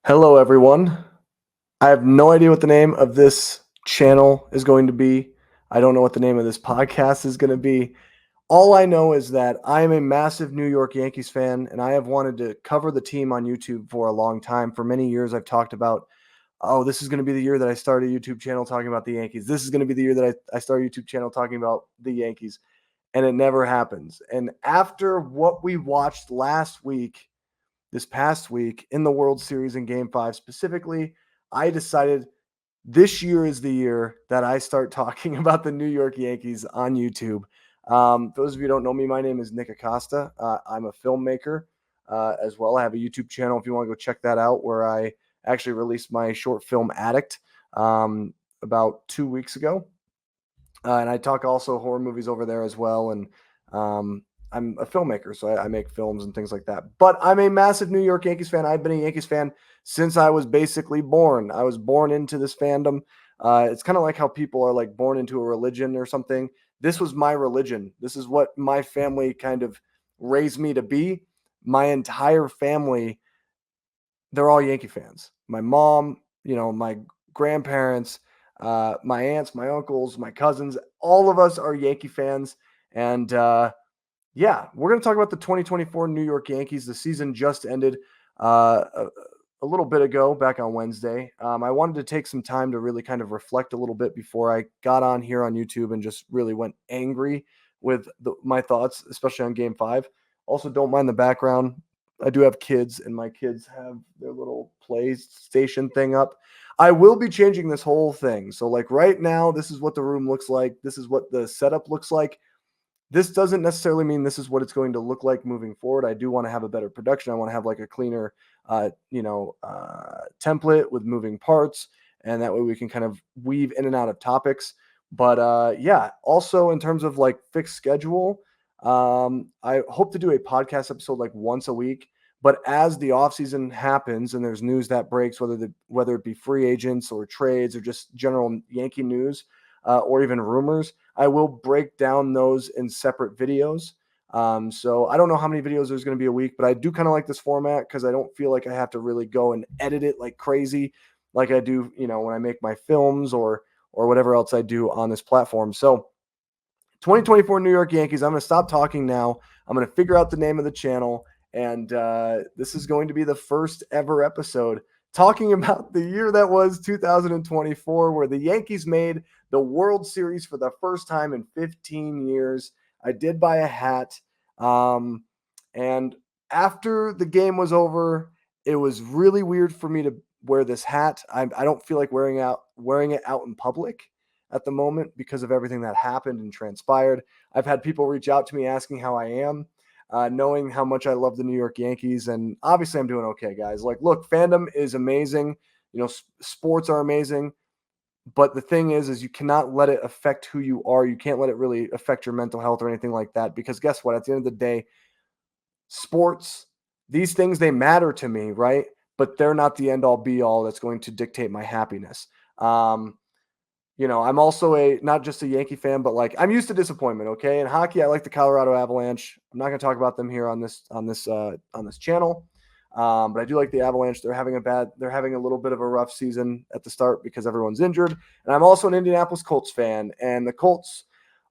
Hello, everyone. I have no idea what the name of this channel is going to be. I don't know what the name of this podcast is going to be. All I know is that I am a massive New York Yankees fan, and I have wanted to cover the team on YouTube for a long time. For many years, I've talked about, oh, this is going to be the year that I start a YouTube channel talking about the Yankees. This is going to be the year that I start a YouTube channel talking about the Yankees, and it never happens. And after what we watched this past week in the World Series in Game 5 specifically, I decided this year is the year that I start talking about the New York Yankees on YouTube. Those of you who don't know me, my name is Nick Acosta. I'm a filmmaker as well. I have a YouTube channel if you want to go check that out, where I actually released my short film Addict about 2 weeks ago. And I talk also horror movies over there as well. And I'm a filmmaker, so I make films and things like that. But I'm a massive New York Yankees fan. I've been a Yankees fan since I was basically born. I was born into this fandom. It's kind of like how people are like born into a religion or something. This was my religion. This is what my family kind of raised me to be. My entire family, they're all Yankee fans. My mom, my grandparents, my aunts, my uncles, my cousins, all of us are Yankee fans. And yeah, we're going to talk about the 2024 New York Yankees. The season just ended a little bit ago, back on Wednesday. I wanted to take some time to really kind of reflect a little bit before I got on here on YouTube and just really went angry with my thoughts, especially on Game 5. Also, don't mind the background. I do have kids, and my kids have their little PlayStation thing up. I will be changing this whole thing. So, like right now, this is what the room looks like. This is what the setup looks like. This doesn't necessarily mean this is what it's going to look like moving forward. I do want to have a better production. I want to have like a cleaner, template with moving parts, and that way we can kind of weave in and out of topics. But yeah, also in terms of like fixed schedule, I hope to do a podcast episode like once a week. But as the offseason happens and there's news that breaks, whether it be free agents or trades or just general Yankee news, or even rumors, I will break down those in separate videos. So I don't know how many videos there's going to be a week, but I do kind of like this format because I don't feel like I have to really go and edit it like crazy, like I do, when I make my films or whatever else I do on this platform. So 2024 New York Yankees. I'm going to stop talking now. I'm going to figure out the name of the channel, and this is going to be the first ever episode talking about the year that was 2024, where the Yankees made the World Series for the first time in 15 years. I did buy a hat. And after the game was over, it was really weird for me to wear this hat. I don't feel like wearing it out in public at the moment because of everything that happened and transpired. I've had people reach out to me asking how I am, knowing how much I love the New York Yankees. And obviously I'm doing okay, guys. Like, look, fandom is amazing. Sports are amazing. But the thing is you cannot let it affect who you are. You can't let it really affect your mental health or anything like that. Because guess what? At the end of the day, sports, these things, they matter to me, right? But they're not the end all be all that's going to dictate my happiness. I'm also not just a Yankee fan, but like I'm used to disappointment. Okay, in hockey, I like the Colorado Avalanche. I'm not going to talk about them here on this channel, but I do like the Avalanche. They're having a little bit of a rough season at the start because everyone's injured. And I'm also an Indianapolis Colts fan, and the Colts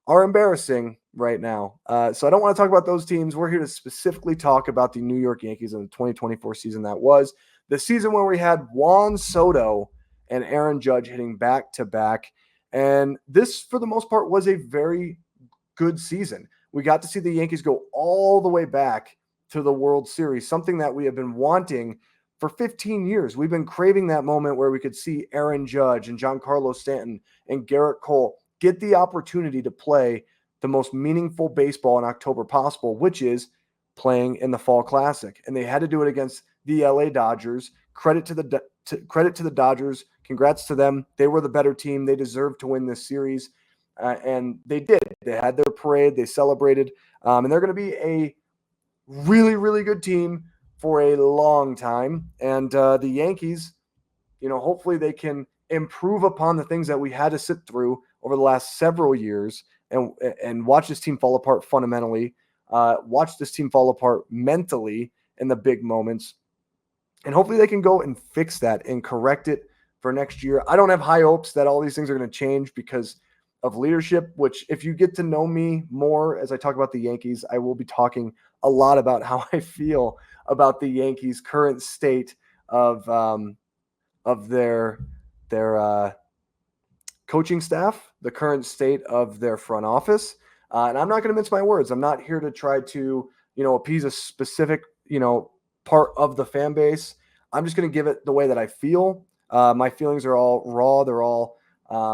are embarrassing right now. So I don't want to talk about those teams. We're here to specifically talk about the New York Yankees in the 2024 season. That was the season where we had Juan Soto and Aaron Judge hitting back to back. And this, for the most part, was a very good season. We got to see the Yankees go all the way back to the World Series, something that we have been wanting for 15 years. We've been craving that moment where we could see Aaron Judge and Giancarlo Stanton and Gerrit Cole get the opportunity to play the most meaningful baseball in October possible, which is playing in the Fall Classic. And they had to do it against the LA Dodgers. Credit to the Dodgers. Congrats to them. They were the better team. They deserved to win this series. And they did. They had their parade. They celebrated. And they're going to be a really, really good team for a long time. And the Yankees, hopefully they can improve upon the things that we had to sit through over the last several years and watch this team fall apart fundamentally, watch this team fall apart mentally in the big moments. And hopefully they can go and fix that and correct it for next year. I don't have high hopes that all these things are going to change because of leadership, which if you get to know me more as I talk about the Yankees, I will be talking a lot about how I feel about the Yankees' current state of their coaching staff, the current state of their front office. And I'm not going to mince my words. I'm not here to try to, appease a specific, part of the fan base. I'm just going to give it the way that I feel. My feelings are all raw. They're all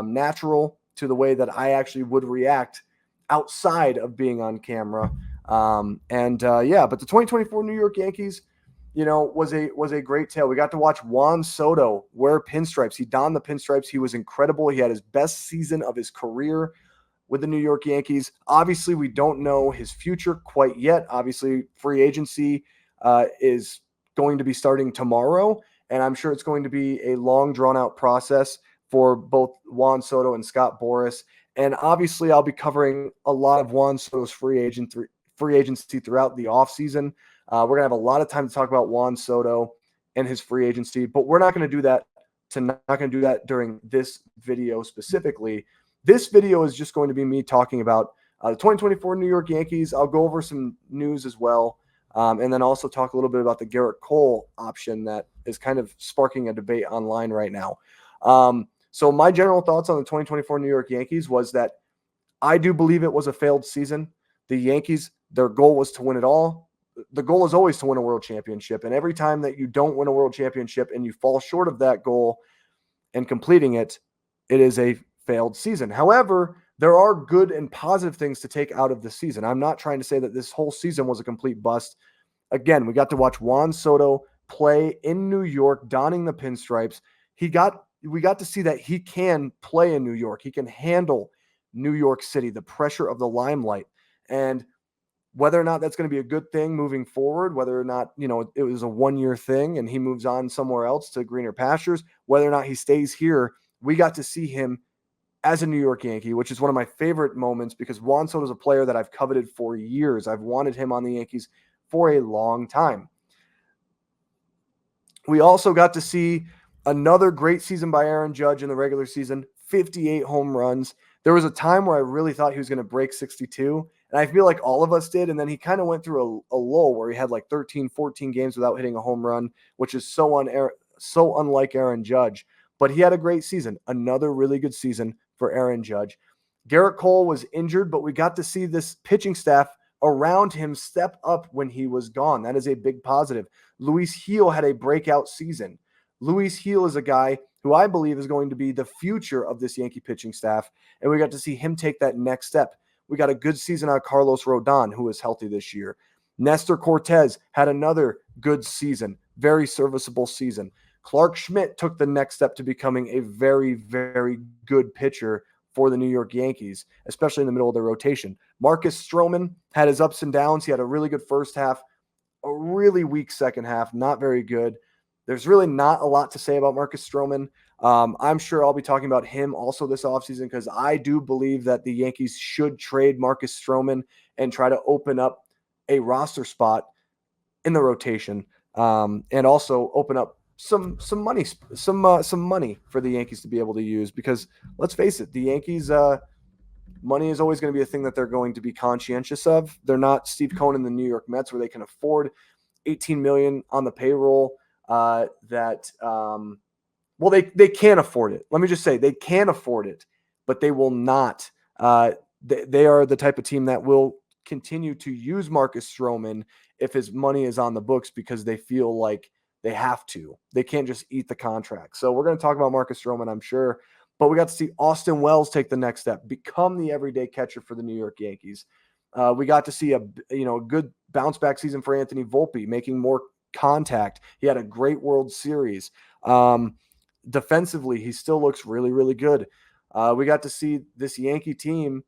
natural to the way that I actually would react outside of being on camera. But the 2024 New York Yankees, was a great tale. We got to watch Juan Soto wear pinstripes. He donned the pinstripes. He was incredible. He had his best season of his career with the New York Yankees. Obviously, we don't know his future quite yet. Obviously, free agency is going to be starting tomorrow, and I'm sure it's going to be a long, drawn-out process for both Juan Soto and Scott Boras. And obviously, I'll be covering a lot of Juan Soto's free agency throughout the offseason. We're going to have a lot of time to talk about Juan Soto and his free agency, but we're not going to do that during this video specifically. This video is just going to be me talking about the 2024 New York Yankees. I'll go over some news as well, and then also talk a little bit about the Gerrit Cole option that is kind of sparking a debate online right now. So my general thoughts on the 2024 New York Yankees was that I do believe it was a failed season. The Yankees, their goal was to win it all. The goal is always to win a world championship. And every time that you don't win a world championship and you fall short of that goal and completing it, it is a failed season. However, there are good and positive things to take out of the season. I'm not trying to say that this whole season was a complete bust. Again, we got to watch Juan Soto play in New York, donning the pinstripes. We got to see that he can play in New York. He can handle New York City, the pressure of the limelight. And whether or not that's going to be a good thing moving forward, whether or not, it was a 1-year thing and he moves on somewhere else to greener pastures, whether or not he stays here, we got to see him as a New York Yankee, which is one of my favorite moments because Juan Soto is a player that I've coveted for years. I've wanted him on the Yankees for a long time. We also got to see another great season by Aaron Judge in the regular season, 58 home runs. There was a time where I really thought he was going to break 62, and I feel like all of us did. And then he kind of went through a lull where he had like 13, 14 games without hitting a home run, which is so unlike Aaron Judge. But he had a great season, another really good season for Aaron Judge. Gerrit Cole was injured, but we got to see this pitching staff around him step up when he was gone. That is a big positive. Luis Gil had a breakout season. Luis Gil is a guy who I believe is going to be the future of this Yankee pitching staff, and we got to see him take that next step. We got a good season out of Carlos Rodon, who is healthy this year. Nestor Cortez had another good season, very serviceable season. Clark Schmidt took the next step to becoming a very, very good pitcher for the New York Yankees, especially in the middle of their rotation. Marcus Stroman had his ups and downs. He had a really good first half, a really weak second half, not very good. There's really not a lot to say about Marcus Stroman. I'm sure I'll be talking about him also this offseason because I do believe that the Yankees should trade Marcus Stroman and try to open up a roster spot in the rotation, and also open up some money for the Yankees to be able to use. Because let's face it, the Yankees money is always going to be a thing that they're going to be conscientious of. They're not Steve Cohen and the New York Mets where they can afford $18 million on the payroll. They can't afford it. Let me just say they can afford it, but they will not. They are the type of team that will continue to use Marcus Stroman if his money is on the books because they feel like they have to. They can't just eat the contract. So we're going to talk about Marcus Stroman, I'm sure. But we got to see Austin Wells take the next step, become the everyday catcher for the New York Yankees. We got to see a good bounce back season for Anthony Volpe, making more contact. He had a great World Series. Defensively, he still looks really, really good. We got to see this Yankee team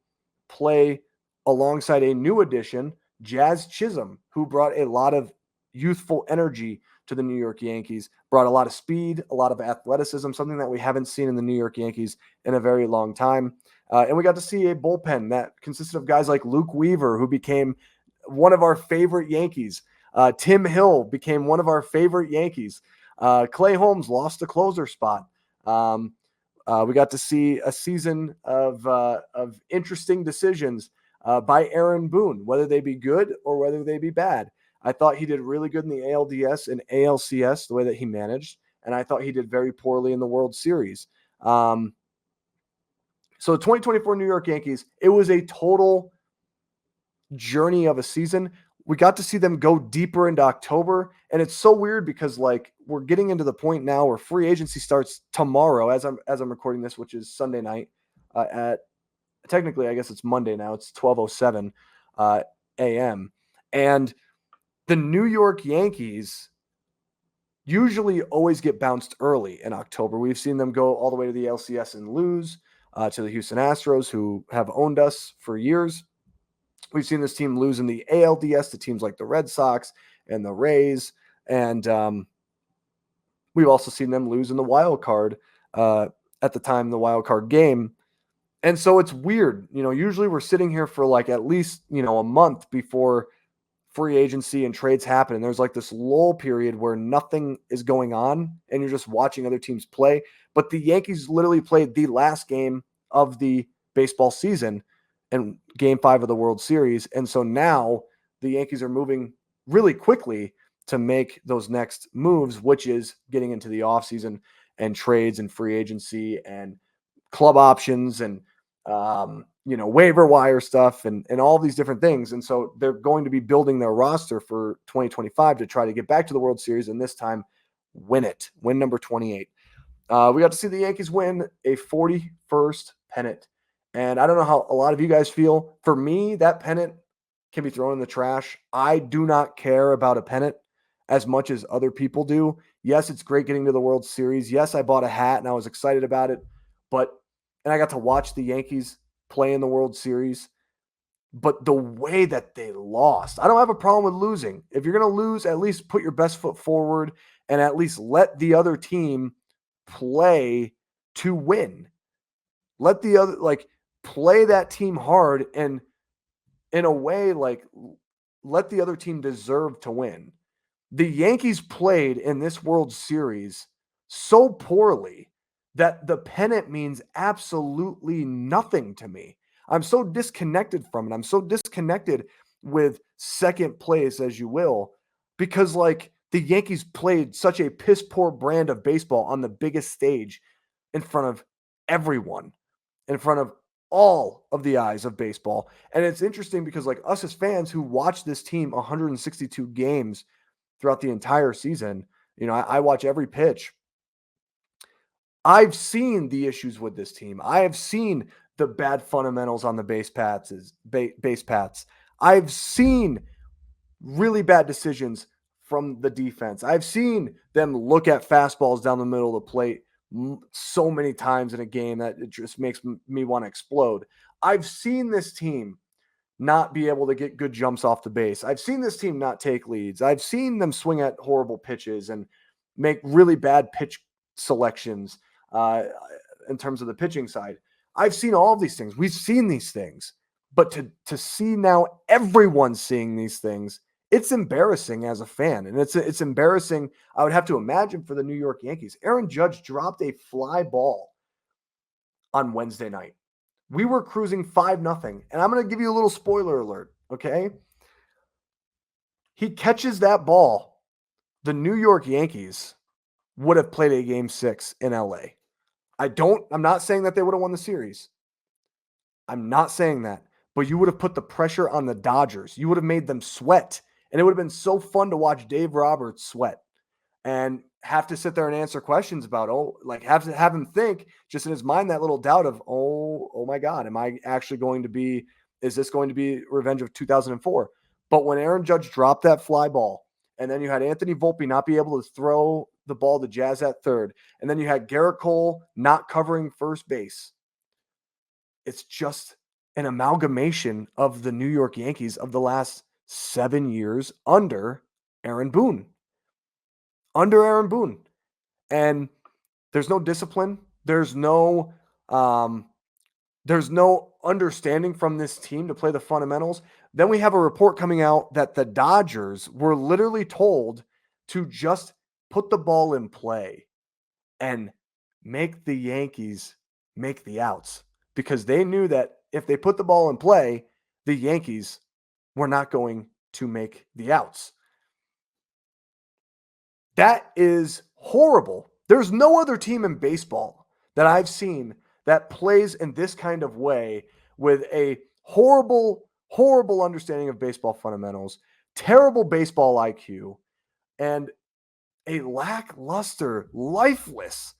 play alongside a new addition, Jazz Chisholm, who brought a lot of youthful energy to the New York Yankees, brought a lot of speed, a lot of athleticism, something that we haven't seen in the New York Yankees in a very long time. And we got to see a bullpen that consisted of guys like Luke Weaver, who became one of our favorite Yankees. Tim Hill became one of our favorite Yankees. Clay Holmes lost the closer spot. Um, we got to see a season of interesting decisions by Aaron Boone, whether they be good or whether they be bad. I thought he did really good in the ALDS and ALCS, the way that he managed, and I thought he did very poorly in the World Series. So the 2024 New York Yankees, it was a total journey of a season. We got to see them go deeper into October, and it's so weird because like we're getting into the point now where free agency starts tomorrow as I'm recording this, which is Sunday night at technically I guess it's Monday now. It's 12:07 a.m. and the New York Yankees usually always get bounced early in October. We've seen them go all the way to the LCS and lose to the Houston Astros, who have owned us for years. We've seen this team lose in the ALDS to teams like the Red Sox and the Rays. And we've also seen them lose in the wild card at the time, the wild card game. And so it's weird. Usually we're sitting here for like at least, a month before free agency and trades happen. And there's like this lull period where nothing is going on and you're just watching other teams play. But the Yankees literally played the last game of the baseball season and game 5 of the World Series. And so now the Yankees are moving really quickly to make those next moves, which is getting into the offseason and trades and free agency and club options and waiver wire stuff and all these different things. And so they're going to be building their roster for 2025 to try to get back to the World Series and this time win number 28. We got to see the Yankees win a 41st pennant. And I don't know how a lot of you guys feel. For me, that pennant can be thrown in the trash. I do not care about a pennant as much as other people do. Yes, it's great getting to the World Series. Yes, I bought a hat and I was excited about it. And I got to watch the Yankees play in the World Series. But the way that they lost, I don't have a problem with losing. If you're going to lose, at least put your best foot forward and at least let the other team play to win. Let the other, play that team hard and in a way, let the other team deserve to win. The Yankees played in this World Series so poorly that the pennant means absolutely nothing to me. I'm so disconnected from it. I'm so disconnected with second place, as you will, because the Yankees played such a piss poor brand of baseball on the biggest stage in front of everyone, in front of all of the eyes of baseball. And it's interesting because us as fans who watch this team 162 games throughout the entire season, I watch every pitch. I've seen the issues with this team. I have seen the bad fundamentals on the base paths. I've seen really bad decisions from the defense. I've seen them look at fastballs down the middle of the plate so many times in a game that it just makes me want to explode. I've seen this team not be able to get good jumps off the base. I've seen this team not take leads. I've seen them swing at horrible pitches and make really bad pitch selections in terms of the pitching side. I've seen all of these things. We've seen these things. But to see now everyone seeing these things, it's embarrassing as a fan. And it's embarrassing, I would have to imagine, for the New York Yankees. Aaron Judge dropped a fly ball on Wednesday night. We were cruising 5-0. And I'm going to give you a little spoiler alert, okay? He catches that ball. The New York Yankees would have played a game 6 in LA. I'm not saying that they would have won the series. I'm not saying that. But you would have put the pressure on the Dodgers. You would have made them sweat. And it would have been so fun to watch Dave Roberts sweat and have to sit there and answer questions about, have to have him think just in his mind that little doubt of, oh my God, is this going to be revenge of 2004? But when Aaron Judge dropped that fly ball, and then you had Anthony Volpe not be able to throw the ball to Jazz at third, and then you had Gerrit Cole not covering first base, it's just an amalgamation of the New York Yankees of the last 7 years under Aaron Boone. And there's no discipline. There's no There's no understanding from this team to play the fundamentals. Then we have a report coming out that the Dodgers were literally told to just put the ball in play and make the Yankees make the outs because they knew that if they put the ball in play, the Yankees were not going to make the outs. That is horrible. There's no other team in baseball that I've seen that plays in this kind of way with a horrible, horrible understanding of baseball fundamentals, terrible baseball IQ, and a lackluster, lifeless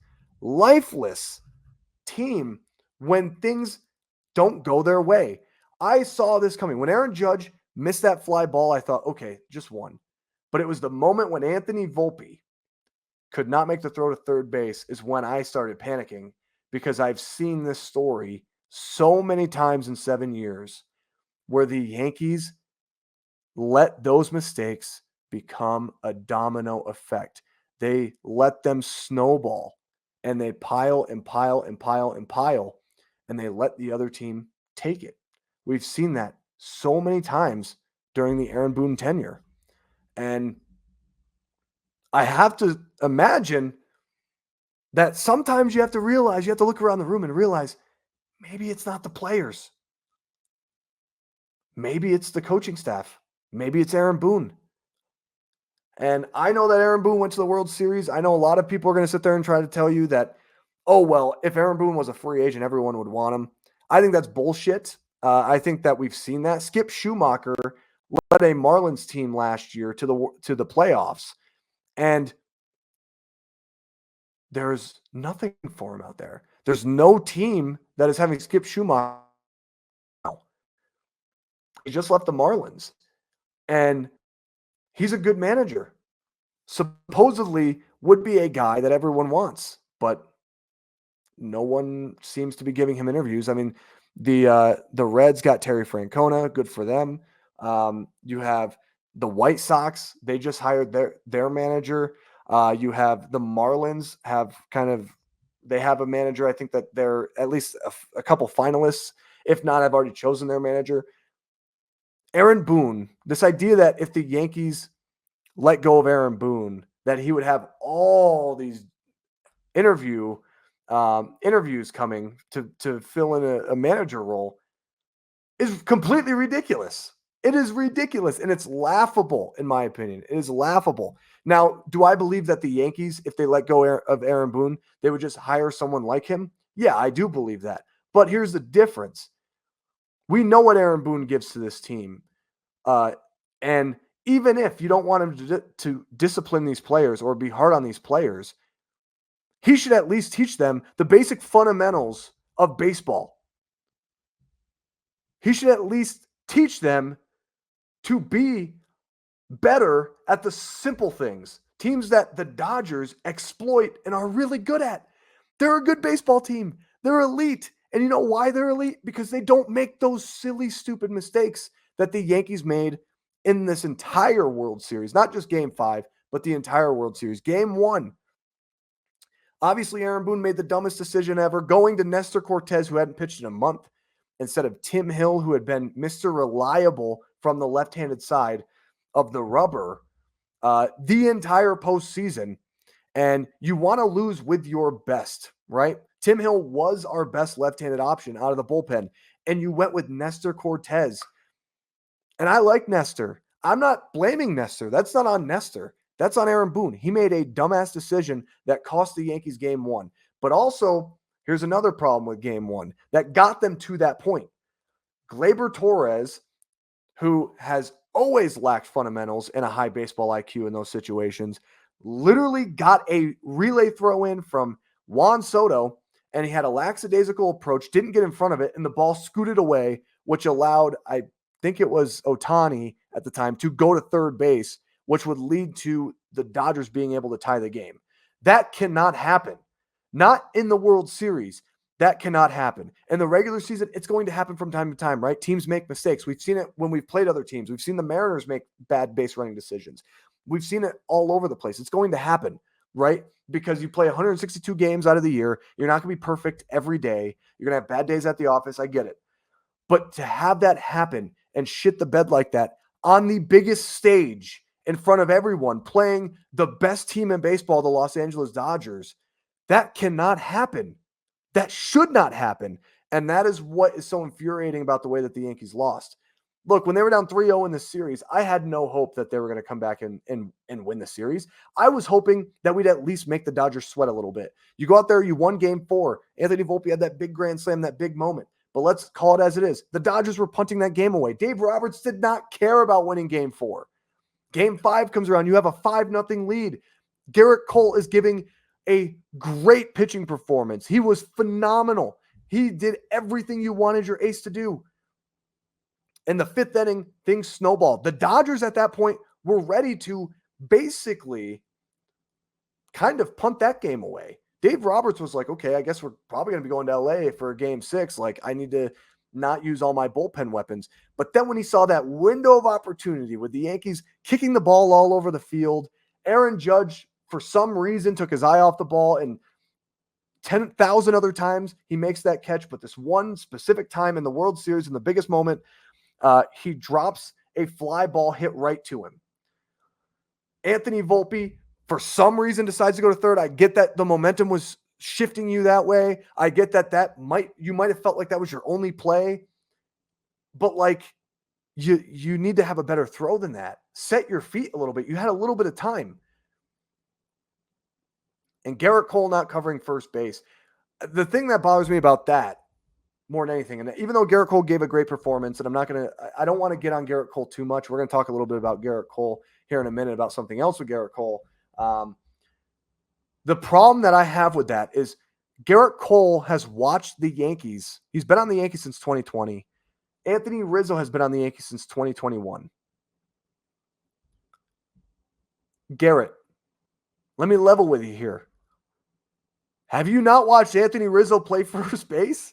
team when things don't go their way. I saw this coming. When Aaron Judge missed that fly ball, I thought, okay, just one. But it was the moment when Anthony Volpe could not make the throw to third base is when I started panicking because I've seen this story so many times in 7 years where the Yankees let those mistakes become a domino effect. They let them snowball and they pile and pile and pile and pile, and they let the other team take it. We've seen that so many times during the Aaron Boone tenure. And I have to imagine that sometimes you have to realize, you have to look around the room and realize maybe it's not the players. Maybe it's the coaching staff. Maybe it's Aaron Boone. And I know that Aaron Boone went to the World Series. I know a lot of people are going to sit there and try to tell you that, oh, well, if Aaron Boone was a free agent, everyone would want him. I think that's bullshit. I think that we've seen that. Skip Schumacher led a Marlins team last year to the playoffs, and there's nothing for him out there. There's no team that is having Skip Schumacher. He just left the Marlins, and he's a good manager. Supposedly would be a guy that everyone wants, but no one seems to be giving him interviews. I mean, the Reds got Terry Francona, good for them. You have the White Sox; they just hired their manager. You have the Marlins they have a manager. I think that they're at least a couple finalists. If not, I've already chosen their manager. Aaron Boone, this idea that if the Yankees let go of Aaron Boone, that he would have all these interviews coming to fill in a manager role is completely ridiculous. It is ridiculous, and it's laughable, in my opinion. It is laughable. Now, do I believe that the Yankees, if they let go of Aaron Boone, they would just hire someone like him? Yeah, I do believe that. But here's the difference. We know what Aaron Boone gives to this team. And even if you don't want him to discipline these players or be hard on these players, he should at least teach them the basic fundamentals of baseball. He should at least teach them to be better at the simple things. Teams that the Dodgers exploit and are really good at. They're a good baseball team. They're elite. And you know why they're elite? Because they don't make those silly, stupid mistakes that the Yankees made in this entire World Series. Not just Game 5, but the entire World Series. Game 1. Obviously, Aaron Boone made the dumbest decision ever, going to Nestor Cortez, who hadn't pitched in a month, instead of Tim Hill, who had been Mr. Reliable from the left-handed side of the rubber the entire postseason. And you want to lose with your best, right? Tim Hill was our best left-handed option out of the bullpen, and you went with Nestor Cortez. And I like Nestor. I'm not blaming Nestor. That's not on Nestor. That's on Aaron Boone. He made a dumbass decision that cost the Yankees Game 1. But also, here's another problem with Game 1 that got them to that point. Gleyber Torres, who has always lacked fundamentals and a high baseball IQ in those situations, literally got a relay throw in from Juan Soto, and he had a lackadaisical approach, didn't get in front of it, and the ball scooted away, which allowed, I think it was Ohtani at the time, to go to third base, which would lead to the Dodgers being able to tie the game. That cannot happen. Not in the World Series. That cannot happen. In the regular season, it's going to happen from time to time, right? Teams make mistakes. We've seen it when we've played other teams. We've seen the Mariners make bad base running decisions. We've seen it all over the place. It's going to happen. right? Because you play 162 games out of the year. You're not going to be perfect every day. You're going to have bad days at the office. I get it. But to have that happen and shit the bed like that on the biggest stage in front of everyone, playing the best team in baseball, the Los Angeles Dodgers, that cannot happen. That should not happen. And that is what is so infuriating about the way that the Yankees lost. Look, when they were down 3-0 in this series, I had no hope that they were going to come back and win the series. I was hoping that we'd at least make the Dodgers sweat a little bit. You go out there, you won game 4. Anthony Volpe had that big grand slam, that big moment. But let's call it as it is. The Dodgers were punting that game away. Dave Roberts did not care about winning game 4. Game 5 comes around. You have a 5-0 lead. Gerrit Cole is giving a great pitching performance. He was phenomenal. He did everything you wanted your ace to do. In the 5th inning, things snowballed. The Dodgers at that point were ready to basically kind of punt that game away. Dave Roberts was like, okay, I guess we're probably going to be going to LA for game 6. Like, I need to not use all my bullpen weapons. But then when he saw that window of opportunity with the Yankees kicking the ball all over the field, Aaron Judge, for some reason, took his eye off the ball, and 10,000 other times he makes that catch. But this one specific time in the World Series, in the biggest moment, he drops a fly ball hit right to him. Anthony Volpe, for some reason, decides to go to third. I get that the momentum was shifting you that way. I get that you might have felt like that was your only play. But like, you need to have a better throw than that. Set your feet a little bit. You had a little bit of time. And Gerrit Cole not covering first base. The thing that bothers me about that more than anything, and even though Gerrit Cole gave a great performance, and I don't want to get on Gerrit Cole too much. We're going to talk a little bit about Gerrit Cole here in a minute, about something else with Gerrit Cole. The problem that I have with that is Gerrit Cole has watched the Yankees. He's been on the Yankees since 2020. Anthony Rizzo has been on the Yankees since 2021. Gerrit, let me level with you here. Have you not watched Anthony Rizzo play first base?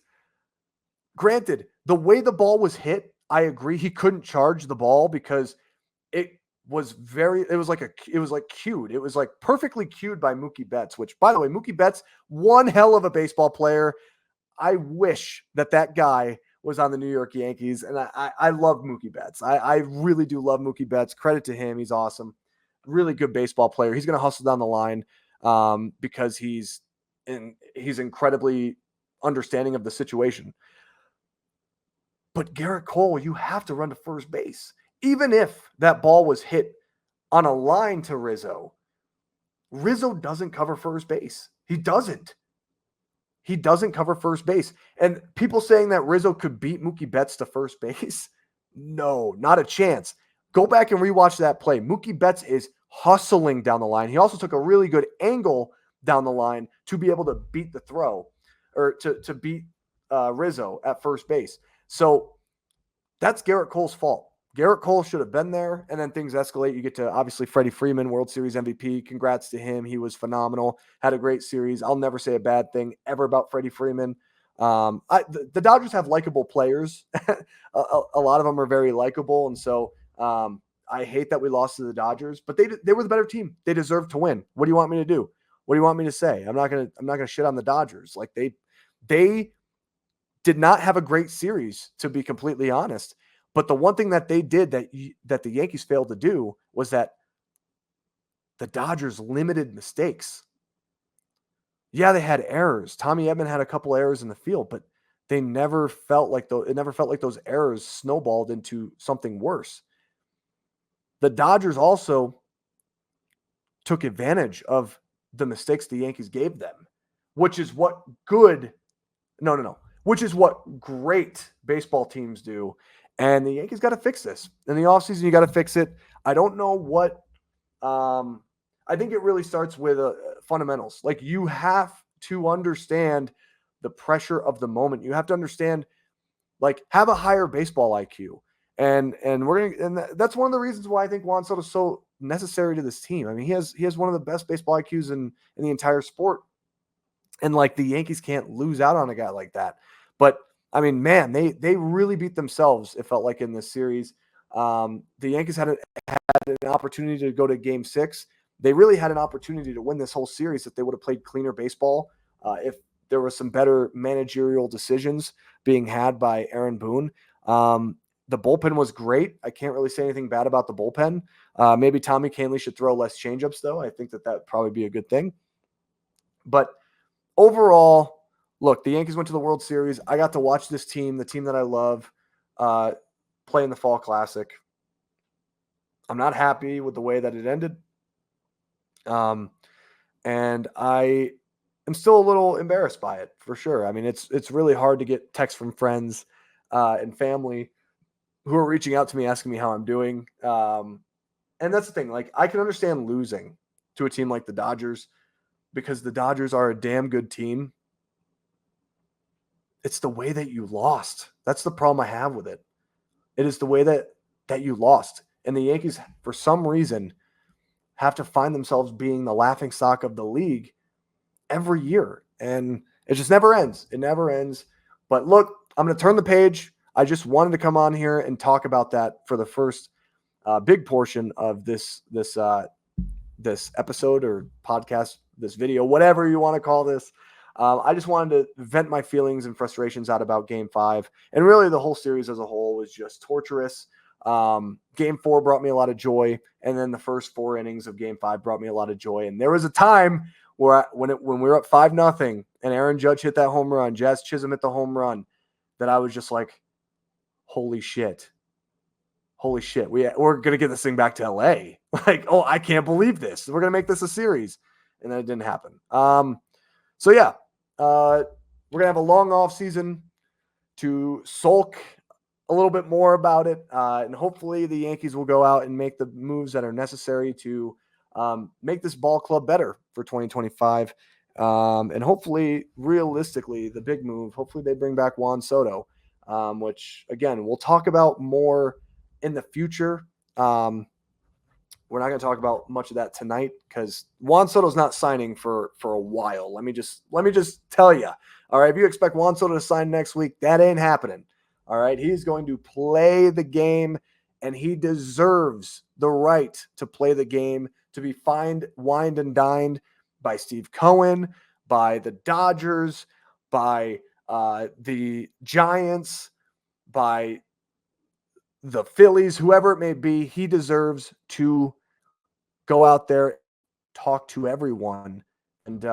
Granted, the way the ball was hit, I agree he couldn't charge the ball because it was cued. It was like perfectly cued by Mookie Betts, which, by the way, Mookie Betts, one hell of a baseball player. I wish that guy was on the New York Yankees, and I love Mookie Betts. I really do love Mookie Betts. Credit to him. He's awesome. Really good baseball player. He's going to hustle down the line because he's incredibly understanding of the situation. But Gerrit Cole, you have to run to first base. Even if that ball was hit on a line to Rizzo, Rizzo doesn't cover first base. He doesn't. He doesn't cover first base. And people saying that Rizzo could beat Mookie Betts to first base, no, not a chance. Go back and rewatch that play. Mookie Betts is hustling down the line. He also took a really good angle down the line to be able to beat the throw, or to beat Rizzo at first base. So that's Gerrit Cole's fault. Gerrit Cole should have been there, and then things escalate. You get to, obviously, Freddie Freeman, World Series MVP. Congrats to him. He was phenomenal. Had a great series. I'll never say a bad thing ever about Freddie Freeman. The Dodgers have likable players. a lot of them are very likable, and so I hate that we lost to the Dodgers, but they were the better team. They deserved to win. What do you want me to do? What do you want me to say? I'm not gonna shit on the Dodgers. Like, they did not have a great series, to be completely honest. But the one thing that they did that the Yankees failed to do was that the Dodgers limited mistakes. Yeah, they had errors. Tommy Edman had a couple errors in the field, but it never felt like those errors snowballed into something worse. The Dodgers also took advantage of the mistakes the Yankees gave them, which is what great baseball teams do. And the Yankees got to fix this. In the offseason, you got to fix it. I don't know what I think it really starts with fundamentals. Like, you have to understand the pressure of the moment. You have to understand, like, have a higher baseball IQ. And that's one of the reasons why I think Juan Soto is so necessary to this team. I mean, he has one of the best baseball IQs in the entire sport. And like, the Yankees can't lose out on a guy like that. But I mean, man, they really beat themselves, it felt like, in this series. The Yankees had an opportunity to go to game 6. they really had an opportunity to win this whole series if they would have played cleaner baseball, if there were some better managerial decisions being had by Aaron Boone. The bullpen was great. I can't really say anything bad about the bullpen. Maybe Tommy Kahnle should throw less changeups, though. I think that would probably be a good thing. But overall, look, the Yankees went to the World Series. I got to watch this team, the team that I love, play in the Fall Classic. I'm not happy with the way that it ended. And I am still a little embarrassed by it, for sure. I mean, it's really hard to get texts from friends and family who are reaching out to me asking me how I'm doing. And that's the thing. Like, I can understand losing to a team like the Dodgers because the Dodgers are a damn good team. It's the way that you lost. That's the problem I have with it. It is the way that you lost. And the Yankees, for some reason, have to find themselves being the laughingstock of the league every year. And it just never ends. It never ends. But look, I'm going to turn the page. I just wanted to come on here and talk about that for the first big portion of this episode or podcast, this video, whatever you want to call this. I just wanted to vent my feelings and frustrations out about Game 5. And really the whole series as a whole was just torturous. Game 4 brought me a lot of joy. And then the first 4 innings of Game 5 brought me a lot of joy. And there was a time where when we were up 5-0 and Aaron Judge hit that home run, Jazz Chisholm hit the home run, that I was just like, holy shit. We're going to get this thing back to LA. Like, oh, I can't believe this. We're going to make this a series. And then it didn't happen. So yeah, we're going to have a long off season to sulk a little bit more about it. And hopefully the Yankees will go out and make the moves that are necessary to make this ball club better for 2025. And hopefully, realistically, the big move, hopefully they bring back Juan Soto, which, again, we'll talk about more in the future. We're not going to talk about much of that tonight because Juan Soto's not signing for a while. Let me just tell you. All right, if you expect Juan Soto to sign next week, that ain't happening. All right, he's going to play the game, and he deserves the right to play the game, to be wined and dined by Steve Cohen, by the Dodgers, by the Giants, by the Phillies, whoever it may be. He deserves to go out there, talk to everyone, and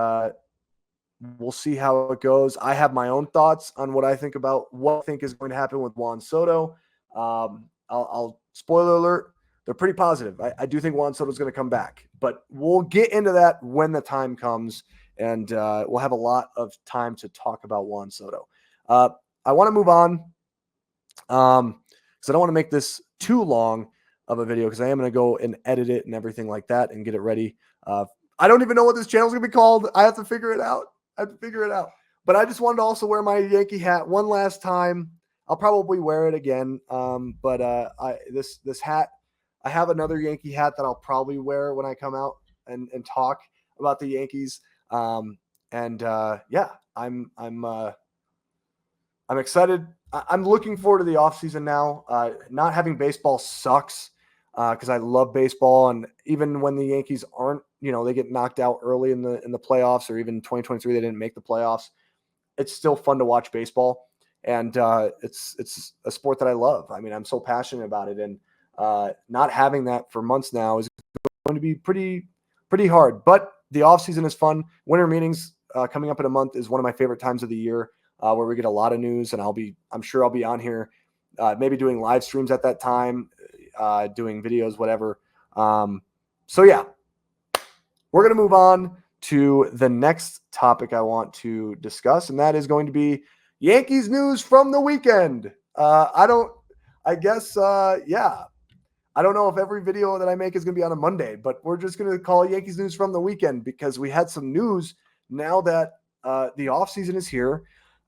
we'll see how it goes. I have my own thoughts on what I think is going to happen with Juan Soto. I'll spoiler alert, they're pretty positive. I do think Juan Soto is going to come back, but we'll get into that when the time comes, and we'll have a lot of time to talk about Juan Soto. I want to move on because I don't want to make this too long of a video because I am going to go and edit it and everything like that and get it ready. I don't even know what this channel is going to be called. I have to figure it out. But I just wanted to also wear my Yankee hat one last time. I'll probably wear it again. This hat, I have another Yankee hat that I'll probably wear when I come out and talk about the Yankees. I'm excited. I'm looking forward to the offseason now. Not having baseball sucks because I love baseball. And even when the Yankees aren't, they get knocked out early in the playoffs, or even 2023, they didn't make the playoffs. It's still fun to watch baseball. And it's a sport that I love. I mean, I'm so passionate about it. And not having that for months now is going to be pretty hard. But the offseason is fun. Winter meetings coming up in a month is one of my favorite times of the year. Where we get a lot of news, and I'm sure I'll be on here, maybe doing live streams at that time, doing videos, whatever. So yeah, we're going to move on to the next topic I want to discuss, and that is going to be Yankees news from the weekend. I don't know if every video that I make is going to be on a Monday, but we're just going to call it Yankees news from the weekend because we had some news now that the offseason is here.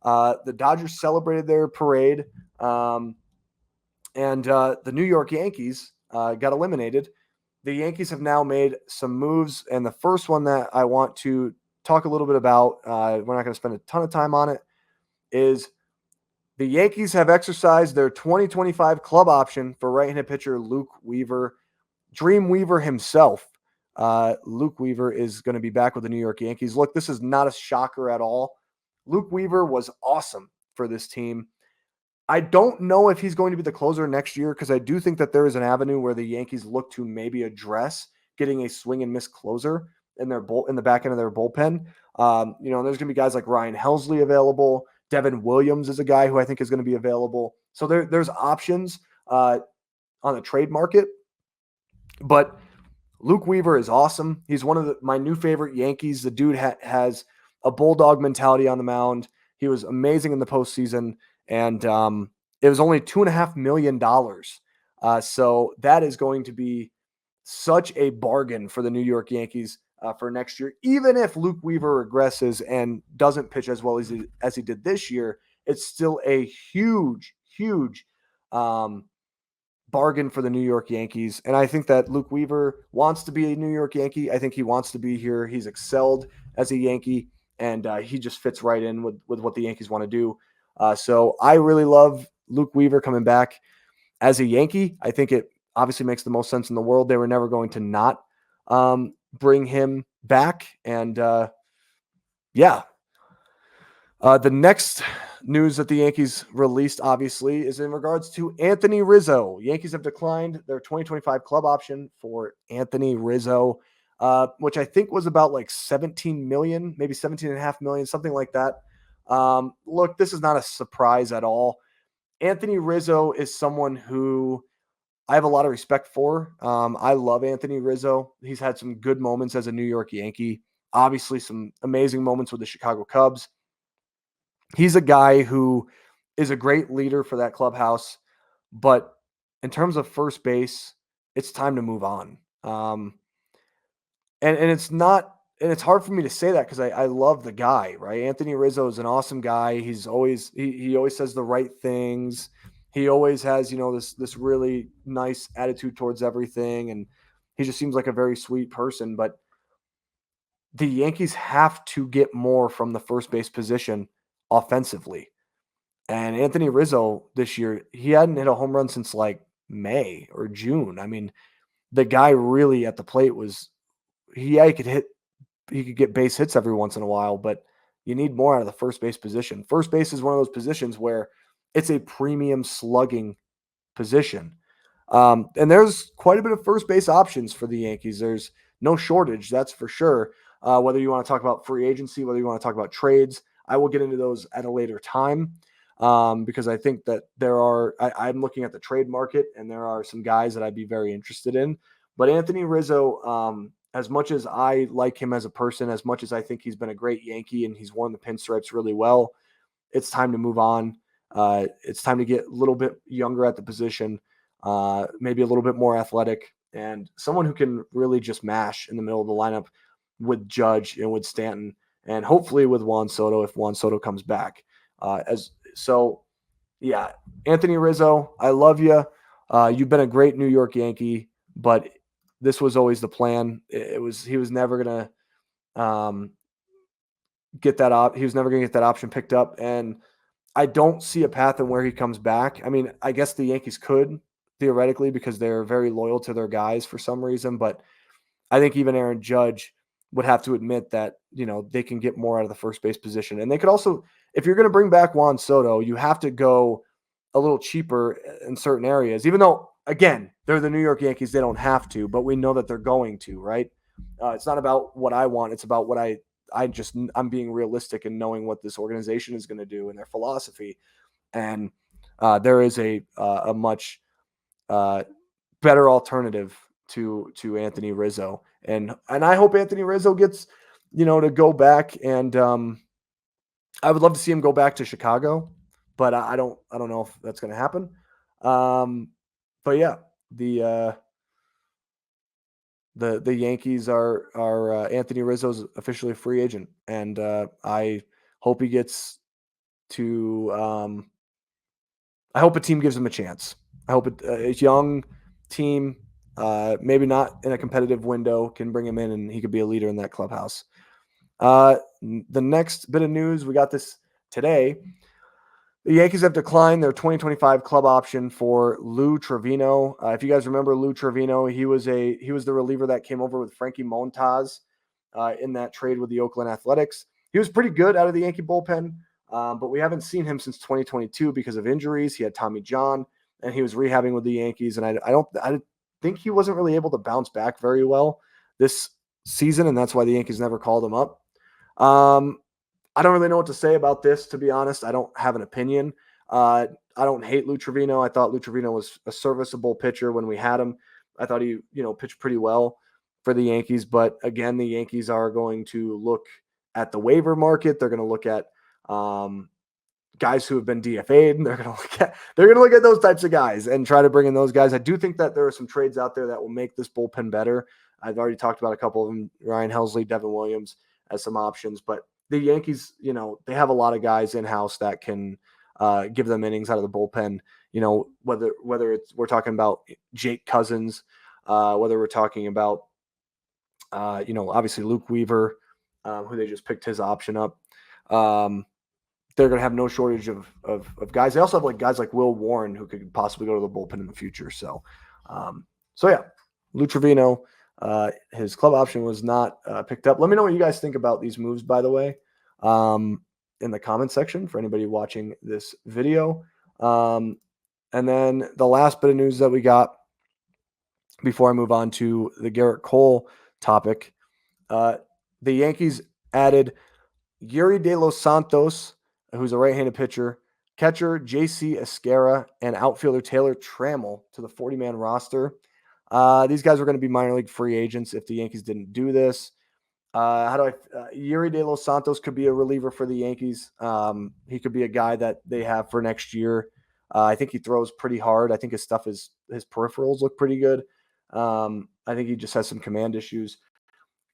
The Dodgers celebrated their parade, and the New York Yankees got eliminated. The Yankees have now made some moves, and the first one that I want to talk a little bit about, we're not going to spend a ton of time on it, is the Yankees have exercised their 2025 club option for right-handed pitcher Luke Weaver. Dream Weaver himself Luke Weaver is going to be back with the New York Yankees. Look, this is not a shocker at all. Luke Weaver was awesome for this team. I don't know if he's going to be the closer next year because I do think that there is an avenue where the Yankees look to maybe address getting a swing and miss closer in in the back end of their bullpen. There's going to be guys like Ryan Helsley available. Devin Williams is a guy who I think is going to be available. So there's options on the trade market, but Luke Weaver is awesome. He's one of my new favorite Yankees. The dude has a bulldog mentality on the mound. He was amazing in the postseason, and it was only $2.5 million. So that is going to be such a bargain for the New York Yankees for next year. Even if Luke Weaver regresses and doesn't pitch as well as he did this year, it's still a huge, huge bargain for the New York Yankees. And I think that Luke Weaver wants to be a New York Yankee. I think he wants to be here. He's excelled as a Yankee, and he just fits right in with what the Yankees want to do. So I really love Luke Weaver coming back as a Yankee. I think it obviously makes the most sense in the world. They were never going to not bring him back. And the next news that the Yankees released, obviously, is in regards to Anthony Rizzo. Yankees have declined their 2025 club option for Anthony Rizzo, which I think was about like 17 million, maybe 17.5 million, something like that. Look, this is not a surprise at all. Anthony Rizzo is someone who I have a lot of respect for. I love Anthony Rizzo. He's had some good moments as a New York Yankee, obviously some amazing moments with the Chicago Cubs. He's a guy who is a great leader for that clubhouse, but in terms of first base, it's time to move on. And it's not, and it's hard for me to say that because I love the guy, right? Anthony Rizzo is an awesome guy. He's always he always says the right things. He always has, this really nice attitude towards everything, and he just seems like a very sweet person. But the Yankees have to get more from the first base position offensively. And Anthony Rizzo this year, he hadn't hit a home run since like May or June. I mean, the guy really at the plate he could get base hits every once in a while, but you need more out of the first base position. First base is one of those positions where it's a premium slugging position. And there's quite a bit of first base options for the Yankees. There's no shortage, that's for sure. Whether you want to talk about free agency, whether you want to talk about trades, I will get into those at a later time because I think that I'm looking at the trade market and there are some guys that I'd be very interested in. But Anthony Rizzo, as much as I like him as a person, as much as I think he's been a great Yankee and he's worn the pinstripes really well, it's time to move on. It's time to get a little bit younger at the position, maybe a little bit more athletic, and someone who can really just mash in the middle of the lineup with Judge and with Stanton, and hopefully with Juan Soto if Juan Soto comes back. Anthony Rizzo, I love you. You've been a great New York Yankee, but this was always the plan. He was never gonna get that op. He was never gonna get that option picked up, and I don't see a path in where he comes back. I mean, I guess the Yankees could theoretically because they're very loyal to their guys for some reason, but I think even Aaron Judge would have to admit that, they can get more out of the first base position. And they could also, if you're going to bring back Juan Soto, you have to go a little cheaper in certain areas, even though, again, they're the New York Yankees. They don't have to, but we know that they're going to, right? It's not about what I want. It's about what I'm being realistic and knowing what this organization is going to do and their philosophy. And there is a much better alternative to Anthony Rizzo. And I hope Anthony Rizzo gets, to go back, and I would love to see him go back to Chicago, but I don't know if that's going to happen. But yeah, the Yankees are Anthony Rizzo's officially a free agent, and I hope he gets to. I hope a team gives him a chance. I hope a young team, maybe not in a competitive window, can bring him in and he could be a leader in that clubhouse. The next bit of news, we got this today. The Yankees have declined their 2025 club option for Lou Trevino. If you guys remember Lou Trevino, he was the reliever that came over with Frankie Montas in that trade with the Oakland Athletics. He was pretty good out of the Yankee bullpen, but we haven't seen him since 2022 because of injuries. He had Tommy John, and he was rehabbing with the Yankees, and I think he wasn't really able to bounce back very well this season, and that's why the Yankees never called him up. I don't really know what to say about this, to be honest. I don't have an opinion. I don't hate Lou Trevino. I thought Lou Trevino was a serviceable pitcher when we had him. I thought he, pitched pretty well for the Yankees. But again, the Yankees are going to look at the waiver market. They're going to look at guys who have been DFA'd, and they're going to look at those types of guys and try to bring in those guys. I do think that there are some trades out there that will make this bullpen better. I've already talked about a couple of them: Ryan Helsley, Devin Williams as some options, but the Yankees, they have a lot of guys in-house that can give them innings out of the bullpen. Whether we're talking about Jake Cousins, whether we're talking about, obviously Luke Weaver, who they just picked his option up. They're going to have no shortage of guys. They also have guys like Will Warren who could possibly go to the bullpen in the future. So yeah, Lou Trevino, his club option was not picked up. Let me know what you guys think about these moves, by the way, in the comment section for anybody watching this video. And then the last bit of news that we got before I move on to the Gerrit Cole topic, the Yankees added Yuri De Los Santos, who's a right-handed pitcher, catcher J.C. Esquera, and outfielder Taylor Trammell to the 40-man roster. These guys were going to be minor league free agents if the Yankees didn't do this. Yuri De Los Santos could be a reliever for the Yankees. He could be a guy that they have for next year. I think he throws pretty hard. I think his peripherals look pretty good. I think he just has some command issues.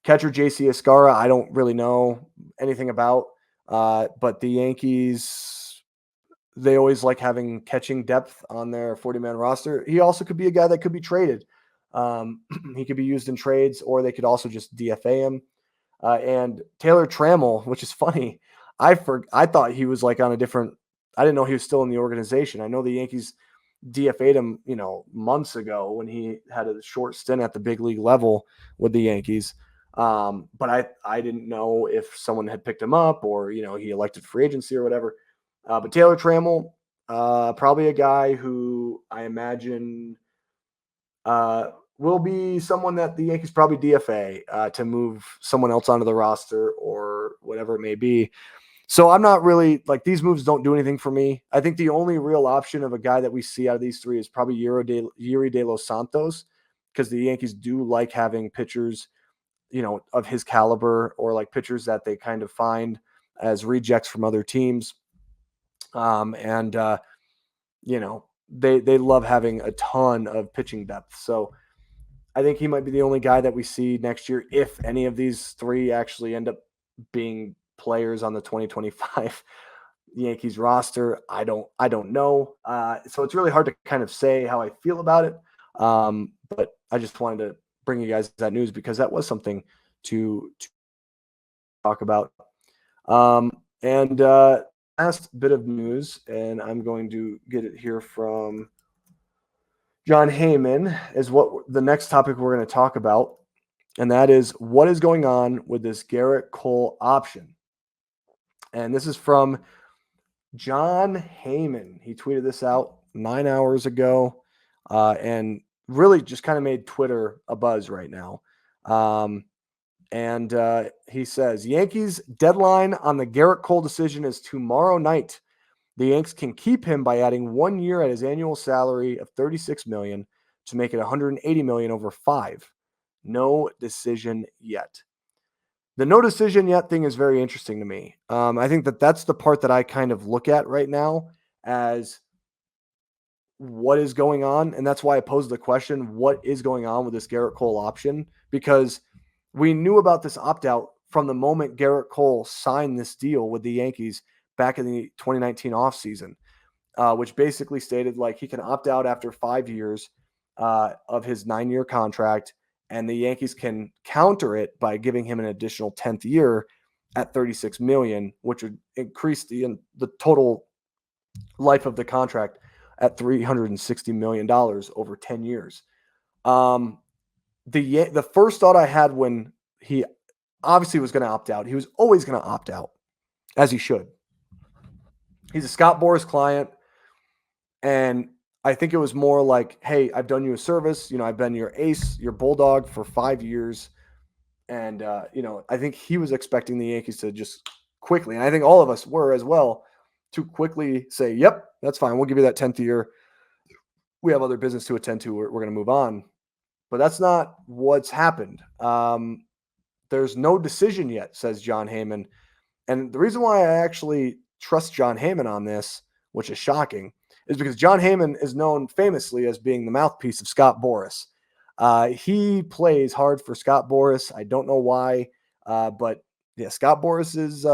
Catcher J.C. Esquera, I don't really know anything about, but the Yankees, they always like having catching depth on their 40-man roster. He also could be a guy that could be traded. He could be used in trades, or they could also just DFA him. And Taylor Trammell, which is funny, I thought he was on a different. I didn't know he was still in the organization. I know the Yankees DFA'd him, months ago when he had a short stint at the big league level with the Yankees. But I didn't know if someone had picked him up or, he elected free agency or whatever. But Taylor Trammell, probably a guy who I imagine will be someone that the Yankees probably DFA to move someone else onto the roster or whatever it may be. So I'm not really these moves don't do anything for me. I think the only real option of a guy that we see out of these three is probably Yuri De Los Santos, because the Yankees do like having pitchers, of his caliber, or pitchers that they kind of find as rejects from other teams. They love having a ton of pitching depth. So I think he might be the only guy that we see next year, if any of these three actually end up being players on the 2025 Yankees roster. I don't know. So it's really hard to kind of say how I feel about it. But I just wanted to bring you guys that news because that was something to talk about. And last bit of news, and I'm going to get it here from John Heyman, is what the next topic we're going to talk about. And that is what is going on with this Gerrit Cole option. And this is from John Heyman. He tweeted this out 9 hours ago and really just kind of made Twitter a buzz right now. And he says, Yankees deadline on the Gerrit Cole decision is tomorrow night. The Yanks can keep him by adding 1 year at his annual salary of $36 million to make it $180 million over 5. No decision yet. The no decision yet thing is very interesting to me. I think that's the part that I kind of look at right now as what is going on. And that's why I posed the question, what is going on with this Gerrit Cole option? Because we knew about this opt-out from the moment Gerrit Cole signed this deal with the Yankees back in the 2019 offseason, which basically stated he can opt out after 5 years of his 9-year contract, and the Yankees can counter it by giving him an additional 10th year at $36 million, which would increase the total life of the contract at $360 million over 10 years. The first thought I had when he obviously was going to opt out, he was always going to opt out, as he should. He's a Scott Boras client, and I think it was more like, hey, I've done you a service. I've been your ace, your bulldog for 5 years. And, I think he was expecting the Yankees to just quickly, and I think all of us were as well, to quickly say, yep, that's fine. We'll give you that 10th year. We have other business to attend to. We're going to move on. But that's not what's happened. There's no decision yet, says John Heyman. And the reason why I actually trust John Heyman on this, which is shocking, is because John Heyman is known famously as being the mouthpiece of Scott Boras. He plays hard for Scott Boras. I don't know why, but yeah, Scott Boras is